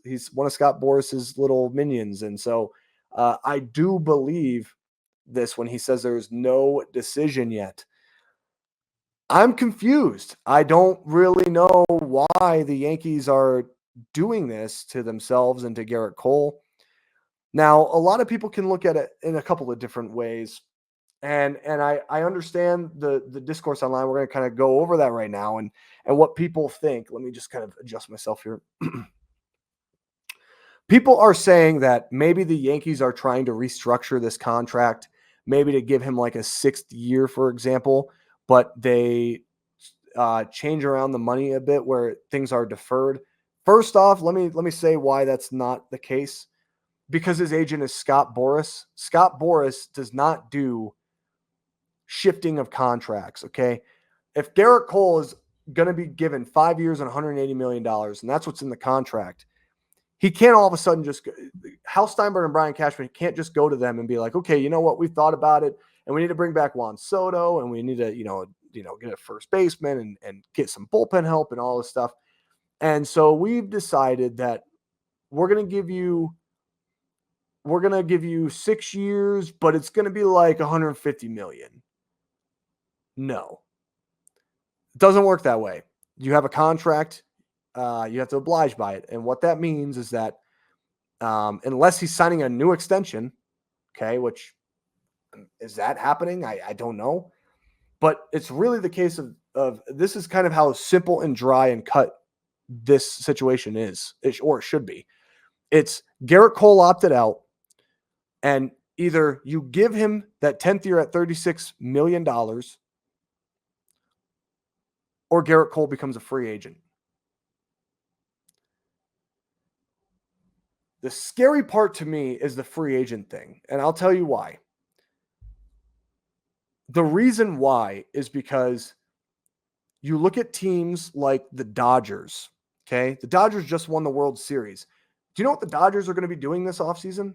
he's one of Scott Boras's little minions, and so I do believe this when he says there is no decision yet. I'm confused. I don't really know why the Yankees are doing this to themselves and to Gerrit Cole. Now, a lot of people can look at it in a couple of different ways. And I understand the discourse online. We're going to kind of go over that right now and what people think. Let me just kind of adjust myself here. People are saying that maybe the Yankees are trying to restructure this contract, maybe to give him like a 6th year, for example, but they change around the money a bit where things are deferred. First off, let me say why that's not the case. Because his agent is Scott Boras. Scott Boras does not do shifting of contracts, okay? If Gerrit Cole is going to be given 5 years and $180 million, and that's what's in the contract, he can't all of a sudden just Hal Steinberg and Brian Cashman can't just go to them and be like, okay, you know what, we've thought about it, and we need to bring back Juan Soto, and we need to, get a first baseman and get some bullpen help and all this stuff. And so we've decided that we're going to give you 6 years, but it's going to be like 150 million. No, it doesn't work that way. You have a contract. You have to oblige by it. And what that means is that unless he's signing a new extension, okay, which is that happening? I don't know. But it's really the case of this is kind of how simple and dry and cut this situation is, or it should be. It's Gerrit Cole opted out, and either you give him that 10th year at $36 million, or Gerrit Cole becomes a free agent. The scary part to me is the free agent thing, and I'll tell you why. The reason why is because you look at teams like the Dodgers, okay? The Dodgers just won the World Series. Do you know what the Dodgers are going to be doing this offseason?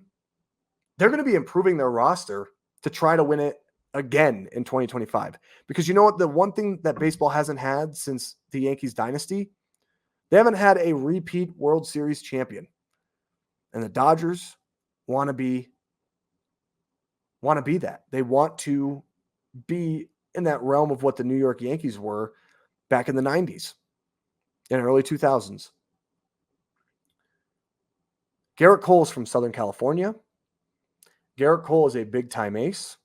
They're going to be improving their roster to try to win it again in 2025. Because you know what? The one thing that baseball hasn't had since the Yankees dynasty, they haven't had a repeat World Series champion. And the Dodgers want to be that. They want to be in that realm of what the New York Yankees were back in the 90s and early 2000s. Gerrit Cole is from Southern California. Gerrit Cole is a big-time ace.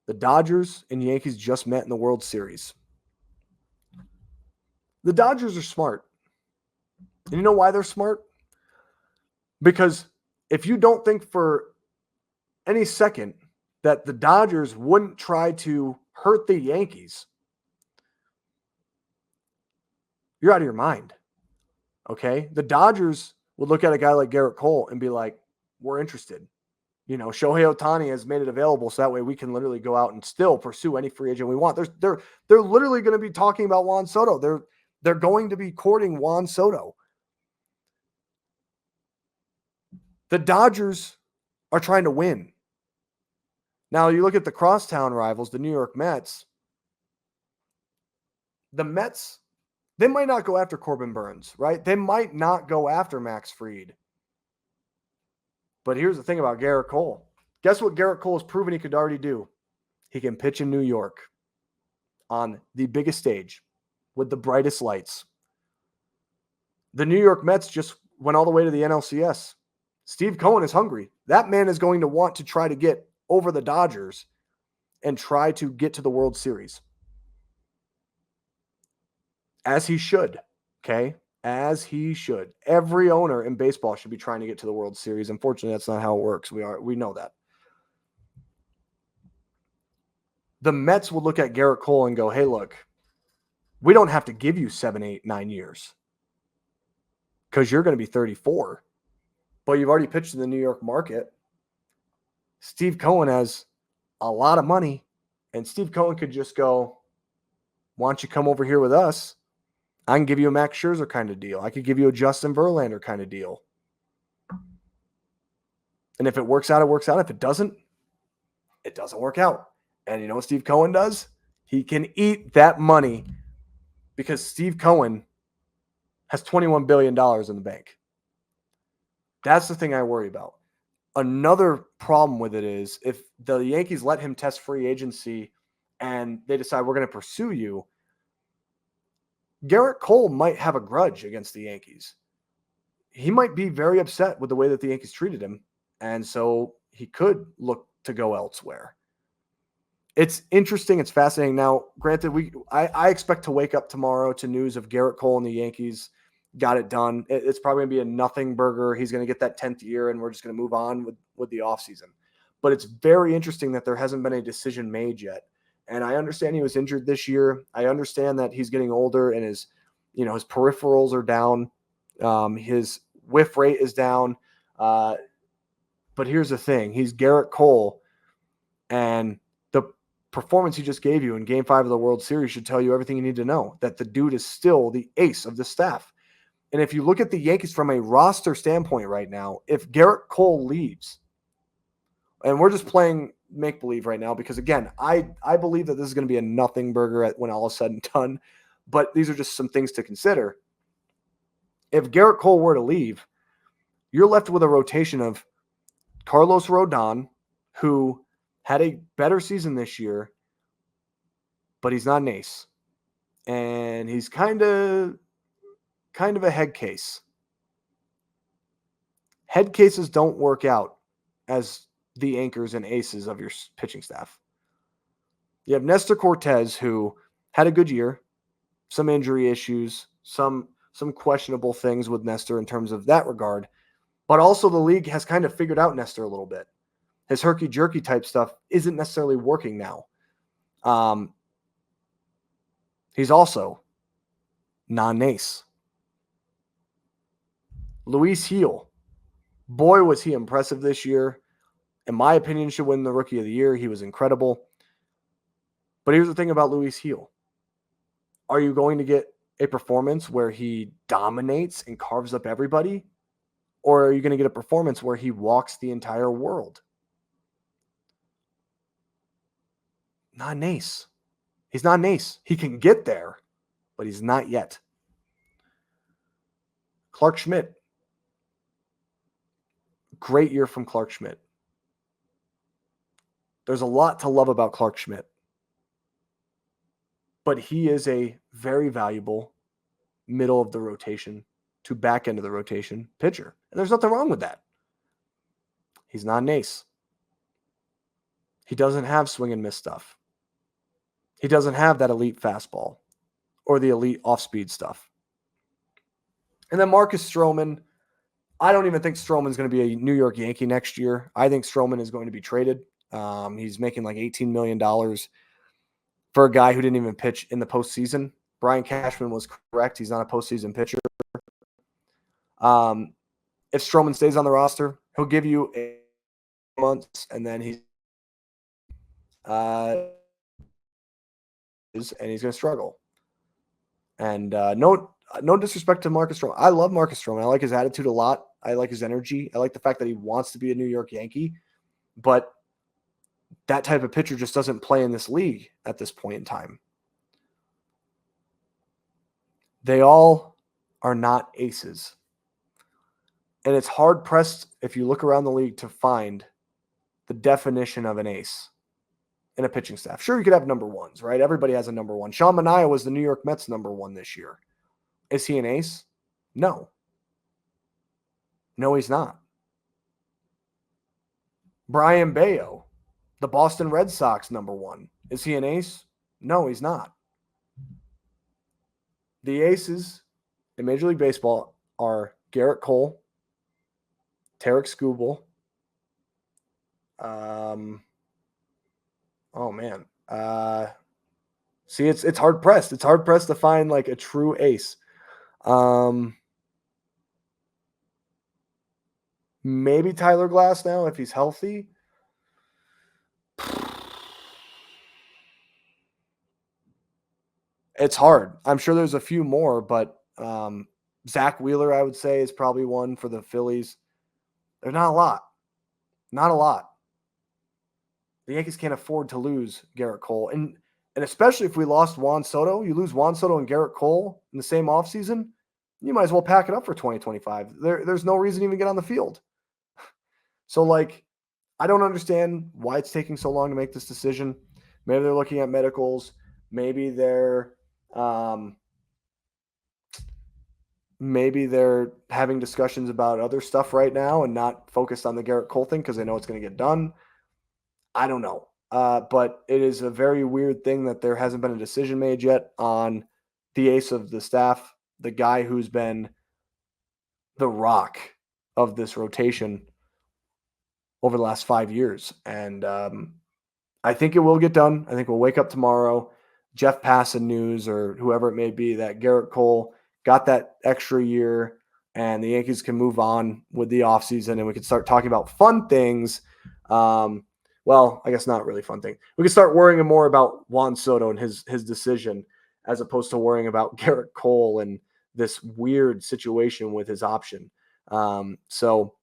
The Dodgers and Yankees just met in the World Series. The Dodgers are smart. And you know why they're smart? Because if you don't think for any second that the Dodgers wouldn't try to hurt the Yankees, you're out of your mind. Okay? The Dodgers would look at a guy like Gerrit Cole and be like, we're interested. Shohei Ohtani has made it available so that way we can literally go out and still pursue any free agent we want. They're literally going to be talking about Juan Soto. They're going to be courting Juan Soto. The Dodgers are trying to win. Now, you look at the crosstown rivals, the New York Mets. The Mets, they might not go after Corbin Burns, right? They might not go after Max Fried. But here's the thing about Gerrit Cole. Guess what Gerrit Cole has proven he could already do? He can pitch in New York on the biggest stage with the brightest lights. The New York Mets just went all the way to the NLCS. Steve Cohen is hungry. That man is going to want to try to get over the Dodgers and try to get to the World Series. As he should, okay? As he should. Every owner in baseball should be trying to get to the World Series. Unfortunately, that's not how it works. We know that. The Mets would look at Gerrit Cole and go, hey, look, we don't have to give you 7, 8, 9 years because you're going to be 34. But you've already pitched in the New York market. Steve Cohen has a lot of money, and Steve Cohen could just go, why don't you come over here with us? I can give you a Max Scherzer kind of deal. I could give you a Justin Verlander kind of deal. And if it works out, it works out. If it doesn't work out. And you know what Steve Cohen does? He can eat that money because Steve Cohen has $21 billion in the bank. That's the thing I worry about. Another problem with it is if the Yankees let him test free agency and they decide we're going to pursue you, Gerrit Cole might have a grudge against the Yankees. He might be very upset with the way that the Yankees treated him. And so he could look to go elsewhere. It's interesting. It's fascinating. Now, granted, I expect to wake up tomorrow to news of Gerrit Cole and the Yankees got it done. It's probably going to be a nothing burger. He's going to get that 10th year, and we're just going to move on with the offseason. But it's very interesting that there hasn't been a decision made yet. And I understand he was injured this year. I understand that he's getting older and his peripherals are down. His whiff rate is down. But here's the thing. He's Gerrit Cole, and the performance he just gave you in Game 5 of the World Series should tell you everything you need to know, that the dude is still the ace of the staff. And if you look at the Yankees from a roster standpoint right now, if Gerrit Cole leaves, and we're just playing make-believe right now because, again, I believe that this is going to be a nothing burger when all is said and done, but these are just some things to consider. If Gerrit Cole were to leave, you're left with a rotation of Carlos Rodon, who had a better season this year, but he's not an ace. And he's kind of a head case. Head cases don't work out as the anchors and aces of your pitching staff. You have Nestor Cortez, who had a good year, some injury issues, some questionable things with Nestor in terms of that regard, but also the league has kind of figured out Nestor a little bit. His herky-jerky type stuff isn't necessarily working now. He's also non-ace. Luis Gil, boy, was he impressive this year. In my opinion, should win the Rookie of the Year. He was incredible. But here's the thing about Luis Gil. Are you going to get a performance where he dominates and carves up everybody? Or are you going to get a performance where he walks the entire world? Not an ace. He's not an ace. He can get there, but he's not yet. Clark Schmidt. Great year from Clark Schmidt. There's a lot to love about Clark Schmidt. But he is a very valuable middle of the rotation to back end of the rotation pitcher. And there's nothing wrong with that. He's not an ace. He doesn't have swing and miss stuff. He doesn't have that elite fastball or the elite off-speed stuff. And then Marcus Stroman, I don't even think Stroman's going to be a New York Yankee next year. I think Stroman is going to be traded. He's making like $18 million for a guy who didn't even pitch in the postseason. Brian Cashman was correct. He's not a postseason pitcher. If Stroman stays on the roster, he'll give you 8 months, and then he's going to struggle. And no disrespect to Marcus Stroman. I love Marcus Stroman. I like his attitude a lot. I like his energy. I like the fact that he wants to be a New York Yankee. But that type of pitcher just doesn't play in this league at this point in time. They all are not aces. And it's hard-pressed, if you look around the league, to find the definition of an ace in a pitching staff. Sure, you could have number ones, right? Everybody has a number one. Sean Manaea was the New York Mets number one this year. Is he an ace? No. No, he's not. Brian Bayo, the Boston Red Sox #1. Is he an ace? No, he's not. The aces in Major League Baseball are Gerrit Cole, Tarek Skubal. Oh man. See, it's hard pressed. It's hard pressed to find like a true ace. Maybe Tyler Glass now if he's healthy. It's hard. I'm sure there's a few more, but Zach Wheeler, I would say, is probably one for the Phillies. There's not a lot. Not a lot. The Yankees can't afford to lose Gerrit Cole. And especially if we lost Juan Soto, you lose Juan Soto and Gerrit Cole in the same offseason, you might as well pack it up for 2025. There's no reason to even get on the field. So, like, I don't understand why it's taking so long to make this decision. Maybe they're looking at medicals. Maybe they're having discussions about other stuff right now and not focused on the Gerrit Cole thing because they know it's going to get done. I don't know. But it is a very weird thing that there hasn't been a decision made yet on the ace of the staff, the guy who's been the rock of this rotation over the last 5 years. And I think it will get done. I think we'll wake up tomorrow, Jeff Passan news or whoever it may be, that Gerrit Cole got that extra year and the Yankees can move on with the offseason and we can start talking about fun things. Well, I guess not really fun thing. We can start worrying more about Juan Soto and his decision as opposed to worrying about Gerrit Cole and this weird situation with his option. So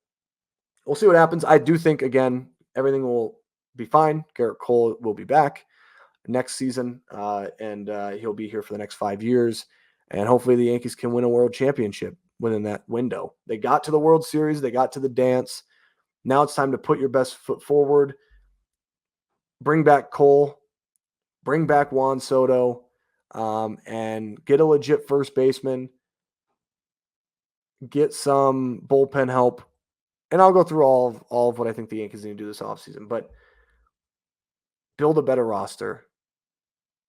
we'll see what happens. I do think, again, everything will be fine. Gerrit Cole will be back next season, and he'll be here for the next 5 years. And hopefully the Yankees can win a world championship within that window. They got to the World Series. They got to the dance. Now it's time to put your best foot forward. Bring back Cole. Bring back Juan Soto. And get a legit first baseman. Get some bullpen help. And I'll go through all of what I think the Yankees need to do this offseason. But build a better roster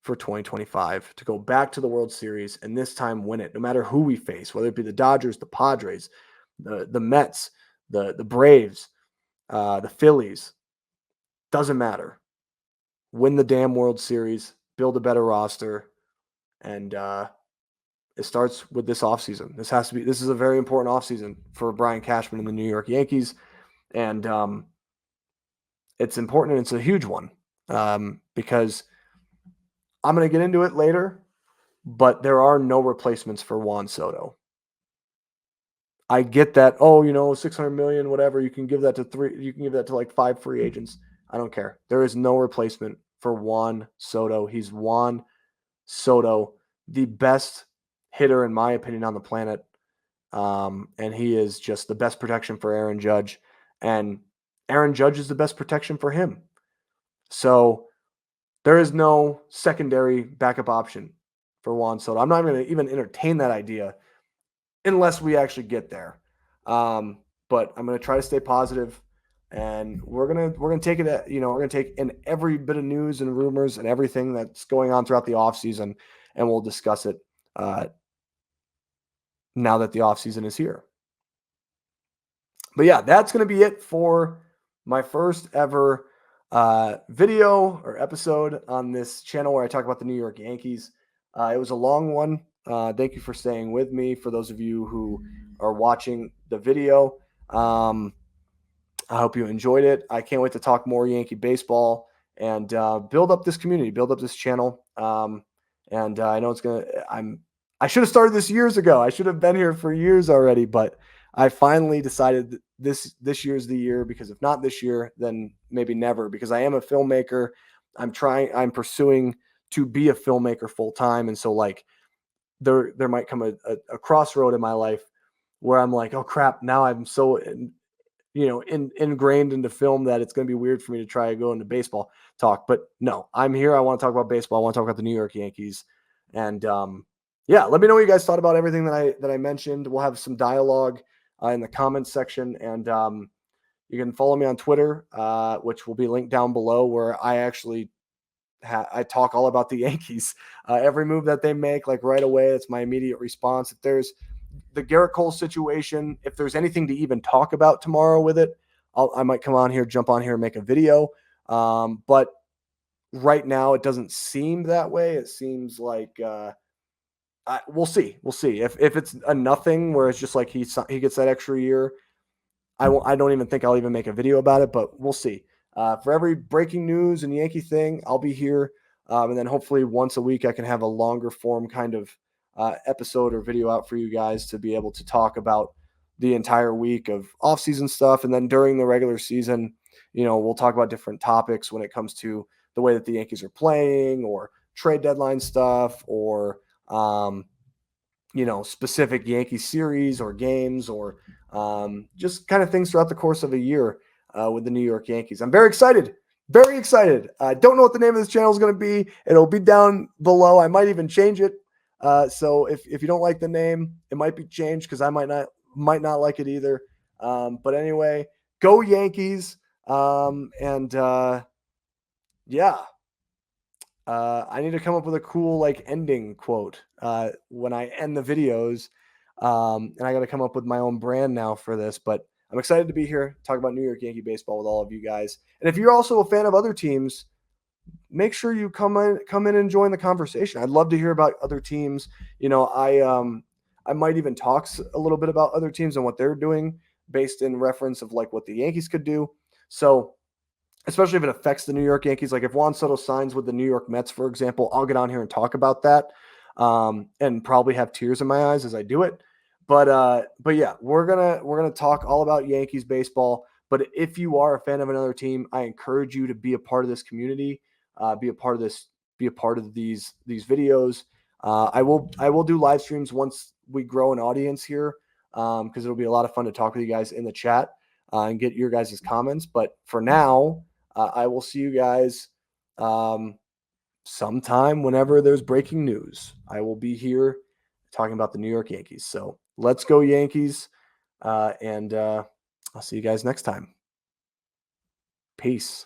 for 2025 to go back to the World Series and this time win it, no matter who we face, whether it be the Dodgers, the Padres, the Mets, the Braves, the Phillies. Doesn't matter. Win the damn World Series, build a better roster, and it starts with this offseason. This is a very important offseason for Brian Cashman and the New York Yankees. And it's important and it's a huge one because I'm going to get into it later, but there are no replacements for Juan Soto. I get that. Oh, $600 million, whatever. You can give that to three. You can give that to like 5 free agents. I don't care. There is no replacement for Juan Soto. He's Juan Soto, the best hitter, in my opinion, on the planet. And he is just the best protection for Aaron Judge. And Aaron Judge is the best protection for him. So there is no secondary backup option for Juan Soto. I'm not going to even entertain that idea unless we actually get there. But I'm going to try to stay positive, and we're gonna take it. We're gonna take in every bit of news and rumors and everything that's going on throughout the offseason, and we'll discuss it now that the offseason is here. But yeah, that's going to be it for my first ever video or episode on this channel where I talk about the New York Yankees. It was a long one. Thank you for staying with me. For those of you who are watching the video, I hope you enjoyed it. I can't wait to talk more Yankee baseball and build up this community, build up this channel. And I know I should have started this years ago. I should have been here for years already, but I finally decided this year's the year, because if not this year, then maybe never, because I am a filmmaker. I'm pursuing to be a filmmaker full time. And so like there might come a crossroad in my life where I'm like, oh crap, now I'm so, ingrained into film that it's going to be weird for me to try to go into baseball talk. But no, I'm here. I want to talk about baseball. I want to talk about the New York Yankees. And yeah, let me know what you guys thought about everything that I mentioned. We'll have some dialogue in the comments section. And You can follow me on Twitter, which will be linked down below, where I actually I talk all about the Yankees. Every move that they make, like right away, it's my immediate response. If there's the Gerrit Cole situation, if there's anything to even talk about tomorrow with it, I might come on here, jump on here, and make a video. But right now, it doesn't seem that way. It seems like we'll see. We'll see if it's a nothing where it's just like he gets that extra year. I don't even think I'll even make a video about it, but we'll see. For every breaking news and Yankee thing, I'll be here. And then hopefully once a week, I can have a longer form kind of episode or video out for you guys to be able to talk about the entire week of off-season stuff. And then during the regular season, we'll talk about different topics when it comes to the way that the Yankees are playing or trade deadline stuff or, specific Yankee series or games or just kind of things throughout the course of a year with the New York Yankees. I'm very excited. Very excited. I don't know what the name of this channel is going to be. It'll be down below. I might even change it. So if you don't like the name, it might be changed because I might not like it either. But anyway, go Yankees. Yeah. I need to come up with a cool ending quote when I end the videos. And I got to come up with my own brand now for this, but I'm excited to be here, talk about New York Yankee baseball with all of you guys. And if you're also a fan of other teams, make sure you come in and join the conversation. I'd love to hear about other teams. I might even talk a little bit about other teams and what they're doing based in reference of like what the Yankees could do. So especially if it affects the New York Yankees. Like if Juan Soto signs with the New York Mets, for example, I'll get on here and talk about that, and probably have tears in my eyes as I do it. But yeah, we're gonna talk all about Yankees baseball. But if you are a fan of another team, I encourage you to be a part of this community, be a part of these videos. I will do live streams once we grow an audience here, because it'll be a lot of fun to talk with you guys in the chat and get your guys' comments. But for now, I will see you guys sometime whenever there's breaking news. I will be here talking about the New York Yankees. So let's go Yankees. And I'll see you guys next time. Peace.